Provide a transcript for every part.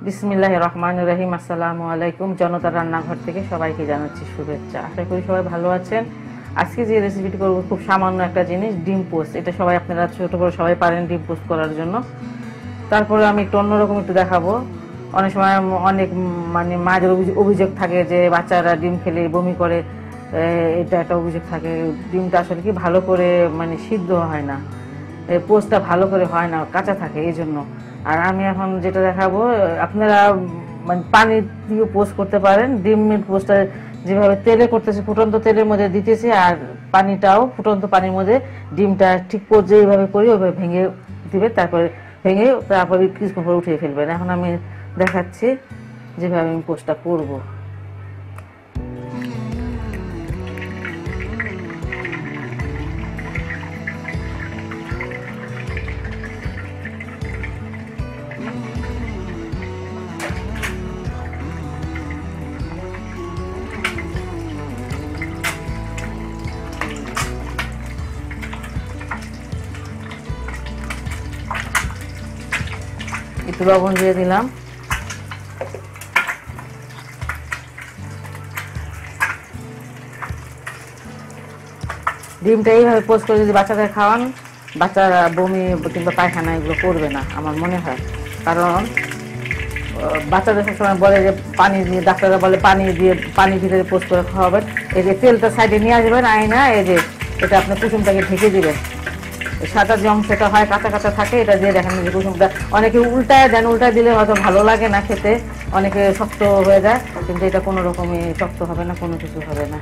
বিসমিল্লাহির রহমানির রহিম। আসসালামু আলাইকুম। জনতার রান্নাঘর থেকে সবাইকে জানাচ্ছি শুভেচ্ছা। আশা করি সবাই ভালো আছেন। আজকে যে রেসিপিটি করব খুব সামান্য একটা জিনিস, ডিম পোস্ট। এটা সবাই আপনারা ছোট বড় সবাই পারেন ডিম পোস্ট করার জন্য। তারপরে আমি একটু অন্যরকম একটু দেখাবো। অনেক সময় অনেক মানে মায়েদের অভিযোগ থাকে যে বাচ্চারা ডিম খেলে বমি করে, এটা একটা অভিযোগ থাকে। ডিমটা আসলে কি ভালো করে মানে সিদ্ধ হয় না, পোস্টটা ভালো করে হয় না, কাঁচা থাকে এই জন্য। আর আমি এখন যেটা দেখাবো, আপনারা মানে পানি দিয়ে পোস্ট করতে পারেন। ডিমের পোস্টটা যেভাবে তেলে করতেছে, ফুটন্ত তেলের মধ্যে দিতেছি, আর পানিটাও ফুটন্ত পানির মধ্যে ডিমটা ঠিক পর্যায়ে এইভাবে করি, ওইভাবে ভেঙে দিবে, তারপরে কিছুক্ষণ পরে উঠিয়ে ফেলবেন। এখন আমি দেখাচ্ছি যেভাবে আমি পোস্টটা করবো। একটু লবণ দিয়ে দিলাম। ডিমটা এইভাবে পোস্ট করে যদি বাচ্চাদের খাওয়ান, বাচ্চারা বমি কিংবা পায়খানা এগুলো করবে না আমার মনে হয়। কারণ বাচ্চাদের সবসময় বলে যে পানি দিয়ে, ডাক্তাররা বলে পানির ভিতরে পোস্ট করে খাওয়াবেন। এই যে তেলটা সাইডে নিয়ে আসবেন, আয়না এই যে এটা আপনার কুসুমটাকে ঢেকে দিবেন। সাদা যে অংশটা হয় কাঁচা কাঁচা থাকে, এটা দিয়ে দেখেন যে কুসুমটা অনেকে উল্টায় দেন, উল্টায় দিলে হয়তো ভালো লাগে না খেতে, অনেকে শক্ত হয়ে যায়, কিন্তু এটা কোনো রকমই শক্ত হবে না, কোনো কিছু হবে না।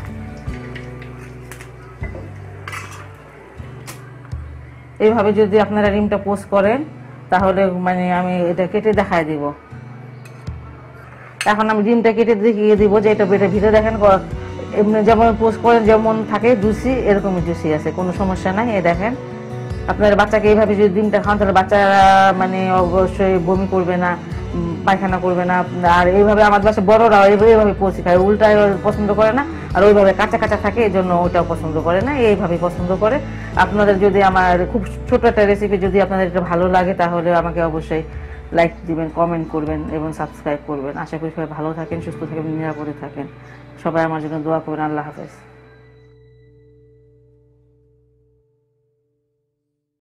এইভাবে যদি আপনারা ডিমটা পোস্ট করেন তাহলে মানে আমি এটা কেটে দেখায় দিব। এখন আমি ডিমটা কেটে দেখিয়ে দিব যে এটা ভিতরে দেখেন এমনি যেমন পোস্ট করেন যেমন থাকে জুসি, এরকমই জুসি আছে, কোনো সমস্যা নাই। এই দেখেন, আপনার বাচ্চাকে এইভাবে যদি ডিমটা খান তাহলে বাচ্চারা মানে অবশ্যই বমি করবে না, পায়খানা করবে না। আর এইভাবে আমার বাচ্চা বড়রাও এইভাবে পোস্ট খায়, উল্টায় পছন্দ করে না, আর ওইভাবে কাঁচা কাঁচা থাকে এই জন্য ওইটাও পছন্দ করে না, এইভাবেই পছন্দ করে। আপনাদের যদি আমার খুব ছোট একটা রেসিপি যদি আপনাদের এটা ভালো লাগে তাহলে আমাকে অবশ্যই লাইক দিবেন, কমেন্ট করবেন এবং সাবস্ক্রাইব করবেন। আশা করি সবাই ভালো থাকেন, সুস্থ থাকেন, নিরাপদে থাকেন। সবাই আমার জন্য দোয়া করবেন। আল্লাহ হাফেজ।